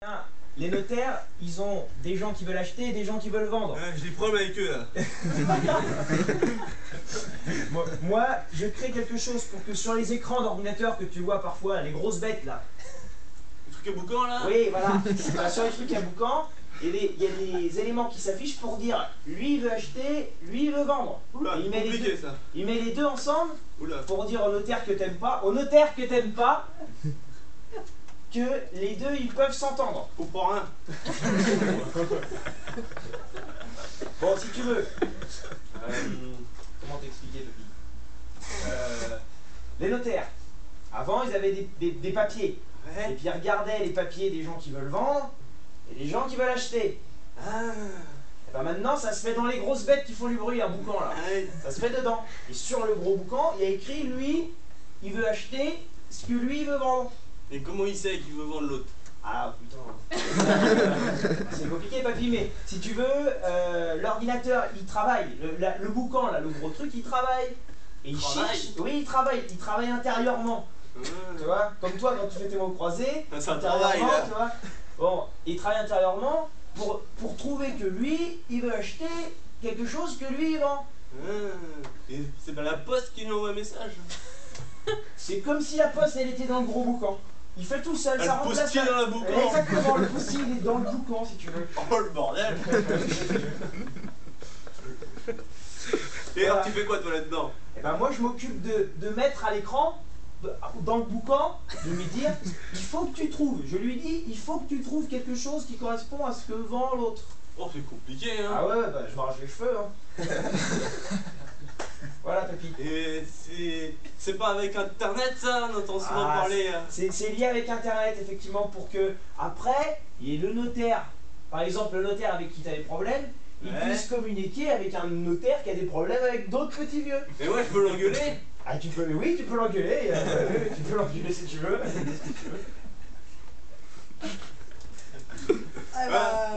Ah, les notaires, ils ont des gens qui veulent acheter et des gens qui veulent vendre. J'ai des problèmes avec eux là. Moi, je crée quelque chose pour que sur les écrans d'ordinateur que tu vois parfois, les grosses bêtes là. Le truc à boucan là. Oui, voilà. Sur les trucs à boucan, il y a des éléments qui s'affichent pour dire lui il veut acheter, lui il veut vendre. Oula, Et compliqué ça. il met les deux ensemble. Oula. Pour dire au notaire que t'aimes pas, que les deux ils peuvent s'entendre. Je comprends rien. Bon, si tu veux. Comment t'expliquer, Topi? Les notaires, avant ils avaient des papiers. Ouais. Et puis ils regardaient les papiers des gens qui veulent vendre et des gens qui veulent acheter. Ah. Et ben maintenant ça se fait dans les grosses bêtes qui font du bruit, un boucan là. Ouais. Ça se fait dedans. Et sur le gros boucan, il y a écrit lui, il veut acheter ce que lui il veut vendre. Et comment il sait qu'il veut vendre l'autre? Ah putain. C'est compliqué papy, mais si tu veux, l'ordinateur il travaille, le boucan là, le gros truc il travaille. Et il cherche. Oui, il travaille intérieurement. Tu vois, comme toi quand tu fais tes mots croisés, C'est un travail là. tu vois. Bon, il travaille intérieurement pour trouver que lui, il veut acheter quelque chose que lui il vend. Et c'est pas la poste qui lui envoie un message. C'est comme si la poste elle était dans le gros boucan. Il fait tout seul, ça Le remplace. postier dans la boucan. Exactement, le postier il est dans le boucan si tu veux. Oh le bordel. Et alors tu fais quoi toi là-dedans? Et ben moi je m'occupe de mettre à l'écran, dans le boucan, de lui dire il faut que tu trouves. Je lui dis il faut que tu trouves quelque chose qui correspond à ce que vend l'autre. Oh c'est compliqué hein. Ah ouais, bah je m'arrache les cheveux hein. Voilà Topi. Et c'est pas avec internet ça, on entend souvent parler. C'est lié avec internet effectivement pour que après il y ait le notaire, par exemple le notaire avec qui tu as des problèmes, il puisse communiquer avec un notaire qui a des problèmes avec d'autres petits vieux. Et ouais, je peux l'engueuler. Ah tu peux, oui tu peux l'engueuler, tu peux l'engueuler si tu veux. Ah bah,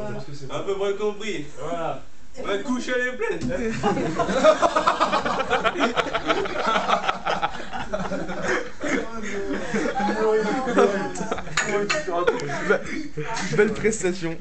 à peu près compris. Voilà. Ma couche elle est pleine. Belle prestation.